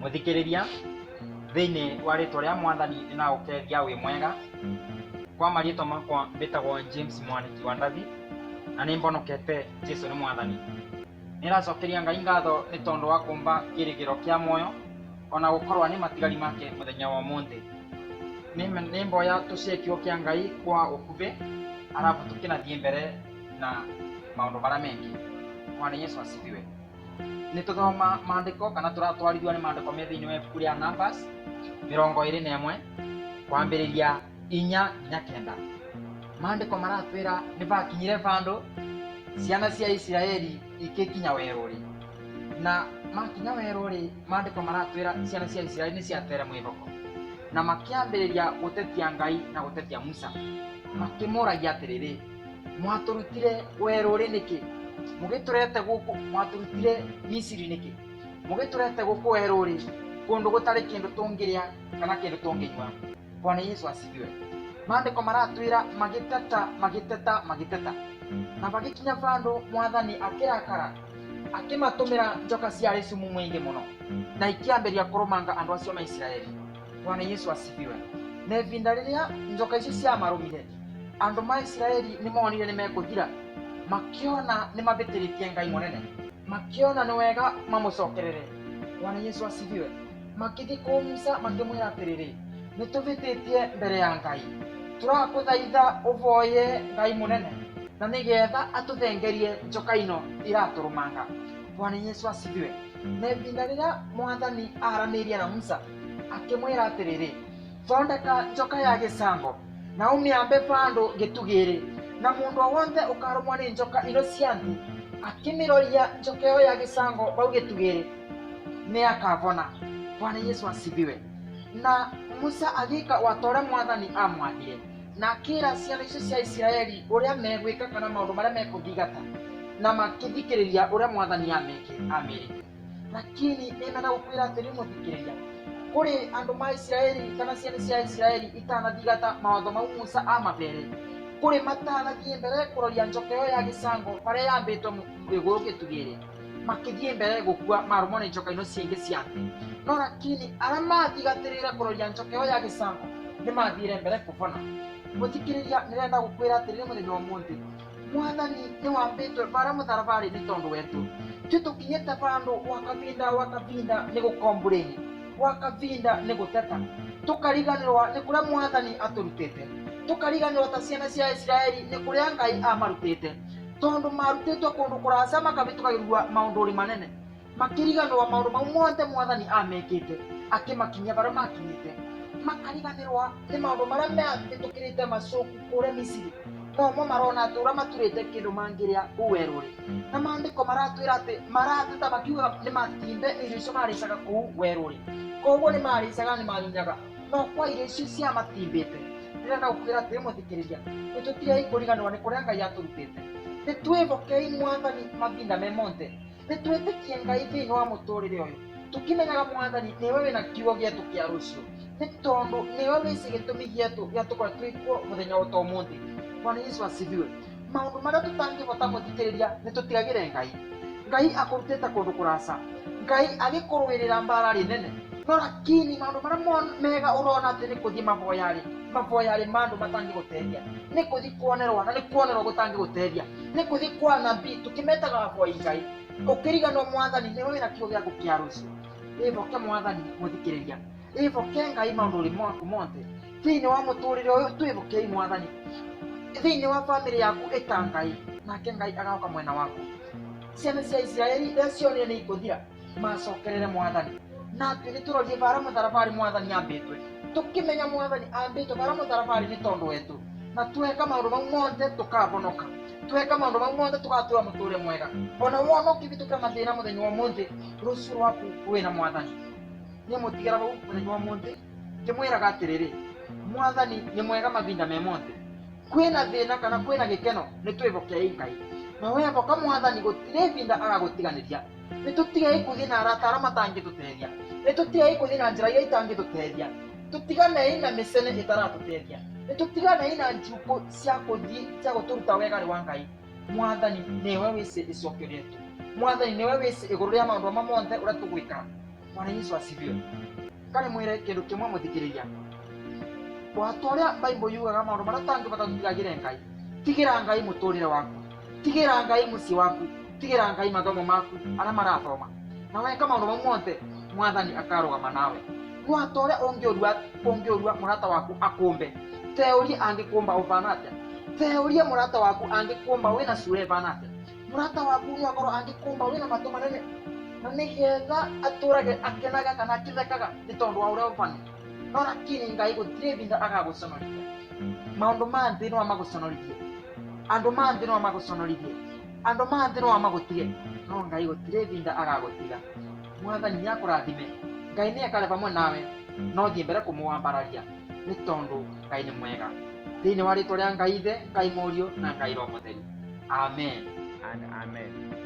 Muthikiriria thiini wa ritwa ria Mwathani na ukeria wi mwega. Kwa marĩtwa makwa mbĩtagwo James Mwaniki wa Ndathi na nĩ mbonokete Jesu nĩ Mwathani. Nĩracokeria Ngai ngatho nĩ tondũ wa kumba kĩrĩgĩro kĩa muoyo ona gũkorwo nĩ matigari make mũthenya wa ũmũthĩ. Nĩ mboya tũciĩkio kĩa Ngai kwa ũkuhĩ arabu tũkĩnathiĩ mbere na maũndũ marĩa mengĩ. Bwana Yesu asifiwe. Nĩ tũthoma maandĩko kana tũratwarithio nĩ maandĩko me thĩinĩ wa ibuku rĩa Numbers 21 kwambĩrĩria 4 nginya 9. Maandĩko maratwĩra nĩ bakinyire bandũ ciana cia Isiraeli ikikinya werũ-rĩ, na makinya werũ-rĩ, maandĩko maratwĩra ciana cia Isiraeli nĩ ciatere mwĩhoko na makĩambĩrĩria gũtetia Ngai na gũtetia Musa, makĩmũragia atĩrĩrĩ, mwatũrutire werũ-rĩ nĩkĩ? Mũgĩtũrete gũkũ mwatũrutire Misiri nĩkĩ? Mũgĩtũrete gũkũ werũ-rĩ, kũndũ gũtarĩ kĩndũ tũngĩrĩa kana kĩndũ tũngĩnyua. Bwana Yesu asifiwe. Maandĩko maratwĩra magĩteta na bagĩkinya bandũ Mwathani akĩrakara, akĩmatũmĩra njoka ciarĩ cumu mũingĩ mũno na ikĩambĩrĩria kũrũmanga andũ acio ma Isiraeli. Bwana Yesu asifiwe. Na ivinda rĩrĩa njoka icio ciamarũmire, andũ ma Isiraeli nĩ monire nĩ mekũthira, makĩona nĩ mabĩtĩrĩtie Ngai mũnene, makĩona nĩ wega mamũcokerere. Bwana Yesu asifiwe. Makĩthiĩ kũrĩ Musa makĩmwĩra atĩrĩrĩ, nĩ tũbĩtĩtie mbere ya Ngai, tũrakũthaitha ũvoye Ngai mũnene na nĩgetha atũthengerie njoka ino iratũrũmanga. Bwana Yesu asifiwe. Na ivinda rĩrĩa Mwathani aranĩirie na Musa akĩmwĩra atĩrĩrĩ, thondeka njoka ya gĩcango na ũmĩambe bandũ gĩtugĩ-rĩ, na mũndũ o wothe ũkarũmwo nĩ njoka ino cia nthĩ akĩmĩroria njoka ĩyo ya gĩcango bau gĩtugĩ-rĩ nĩ akabona. Bwana Yesu asifiwe. Na Musa agĩka wata ũrĩa Mwathani amwathire na akĩra ciana icio cia Isiraeli ũrĩa megwĩka kana maũndũ marĩa mekũthingata na makĩthikĩrĩria ũrĩa Mwathani amĩrĩte. Lakini nĩmenda gũkwĩra atĩrĩ mũthikĩrĩria, kũrĩ andũ ma Isiraeli kana ciana cia Isiraeli itanathingata mawatho mau Musa amabere, kũrĩ matanathiĩ mbere kũroria njoka ĩyo ya gĩcango barĩa yambĩtwo igũrũ gĩtugĩ-rĩ, makĩthiĩ mbere gũkua marũmwo nĩ njoka ino ciingĩ cia thĩ. No lakini arĩa mathigatĩrĩire kũroria njoka ĩyo ya gĩcango nĩ mathire mbere kũbona. Mũthikĩrĩria, nĩrenda gũkwĩra atĩrĩrĩ mũthenya wa ũmũthĩ, Mwathani nĩ wambĩtwo bara mũtharaba-rĩ nĩ tondũ wetũ. Ithuĩ tũkinyĩte bandũ wakavinda nĩ gũkomburĩni, wakavinda nĩ gũteta, tũkariganĩrwo nĩ kũrĩa Mwathani atũrutĩte, tũkariganĩrwo ta ciana cia Isiraeli nĩ kũrĩa Ngai amarutĩte, tondũ marutĩtwo kũndũ kũrasa makabĩtũkagĩrua maũndũ manene, makĩriganĩrwo maũndũ mau mothe Mwathani amekĩte akĩmakinyia barĩa makinyĩte, makariganĩrwo nĩ maũndũ marĩa mehĩtũkĩrĩte macũku kũrĩa Misiri, nomo marona atĩ ũrĩa maturĩte kĩndũ mangĩrĩa kũu werũ-rĩ. Na maandĩko maratwĩra atĩ marateta makiuga nĩ matimbe irio icio marĩcaga kũu werũ-rĩ, koguo nĩ marĩcaga nĩ marinyaga, no kwa irio icio ciamatimbĩte. Nĩrenda gũkwĩra atĩrĩ mũthikĩrĩria, nĩ tũtigei kũriganĩrwo nĩ kũrĩa Ngai atũrutĩte, nĩ twĩhokei Mwathani mavinda me mothe, nĩ twĩtĩkie Ngai thĩinĩ wa mũtũrĩre ũyũ, tũkĩmenyaga Mwathani nĩwe wĩna kiugo gĩetũ kĩa rũciũ, nĩ tondũ nĩwe wĩci gĩtũmi gĩetũ gĩatũkora twĩkuo mũthenya wa ũmũthĩ. Bwana Yesu asifiwe. Maũndũ marĩa tũtangĩhota mũthikĩrĩria nĩ tũtigagĩre Ngai. Ngai akũrutĩte kũndũ kũrasa, Ngai agĩkũrũĩrĩra mbara-rĩ nene, no lakini maũndũ marĩa mega ũrona atĩ nĩ kũthiĩ mavoya-rĩ mandũ matangĩgũteithia, nĩ kũthiĩ kuonerwo na nĩ kuonerwo gũtangĩgũteithia, nĩ kũthiĩ kwa nabii tũkĩmetaga avoi Ngai, ũkĩriganĩrwo Mwathani nĩwe wĩna kiugo gĩaku kĩa rũciũ. Wĩhoke Mwathani mũthikĩrĩria, wĩhoke Ngai maũndũ maku mothe thĩinĩ wa mũtũrĩre ũyũ, twĩhokei Mwathani. Thĩinĩ wa bamĩrĩ yaku ĩta Ngai, nake Ngai agoka mwena waku. Ciana cia Isiraeli rĩrĩa cionire nĩ ikũthira, macokerere Mwathani, na atĩ nĩ tũrorie bara mũtharaba-rĩ Mwathani ambĩtwe, tũkĩmenya Mwathani ambĩtwo bara mũtharaba-rĩ nĩ tondũ wetũ, na tweka maũndũ mau mothe tũkabonoka, tweka maũndũ mau mothe tũgatura mũtũrĩre mwega. Ona wona ũkĩbĩtũkĩra mathĩna mũthenya wa ũmũthĩ, rũciũ rwaku wĩna Mwathani. Niĩ mũtigara bau mũthenya wa ũmũthĩ ngĩmwĩraga atĩrĩrĩ, Mwathani nĩ mwega mavinda me mothe. Kwĩna thĩna kana kwĩna gĩkeno, nĩ twĩhokei Ngai, na wehoka Mwathani gũtirĩ vinda agagũtiganĩria. Nĩ tũtigei kũthiĩ na arata arĩa matangĩtũteithia, nĩ tũtigei kũthiĩ na njĩra iria itangĩtũteithia, tũtiganei na mĩcene ĩtaratũteithia, nĩ tũtiganei na njukũ cia kũthiĩ cia gũtũruta wegarĩ wa Ngai. Mwathani nĩwe wĩci icokio rĩetũ, Mwathani nĩwe wĩci igũrũ rĩa maũndũ mothe ũrĩa tũgwĩka. Bwana Yesu asifiwe. Kari mwire kindu kimwe muthikiriria. Watoria Bible yugaga maundu maria tangibota tutigagire Ngai. Tigira Ngai muturire waku. Tigira Ngai muci waku. Tigira Ngai mathomo maku aria marathoma. Na weka maundu mau mothe Mwathani akarugama nawe. Watoria ungiurua murata waku akumbe. Teoria angikumba uvana atia. Teoria murata waku angikumba wina sura ivana atia. Murata waku no akorwo angikumba wina matu manene. Na nigetha aturage akenaga kana akithekaga ni tondu wa uria uvana. No lakini Ngai gutire vinda agaguconorithia. Maundu ma nthi no amaguconorithie. Andu ma nthi no amaguconorithie. Andu ma nthi no amagutige. No Ngai gutire vinda agagutiga. Mwathani niakurathime. Ngai ni akare pamwe nawe. No thie mbere kumuwambararia. Ni tondu Ngai ni mwega. Thiini wa ritwa ria Ngai Ithe, Ngai Muuriu na Ngai Roho Mutheru. Amen and amen.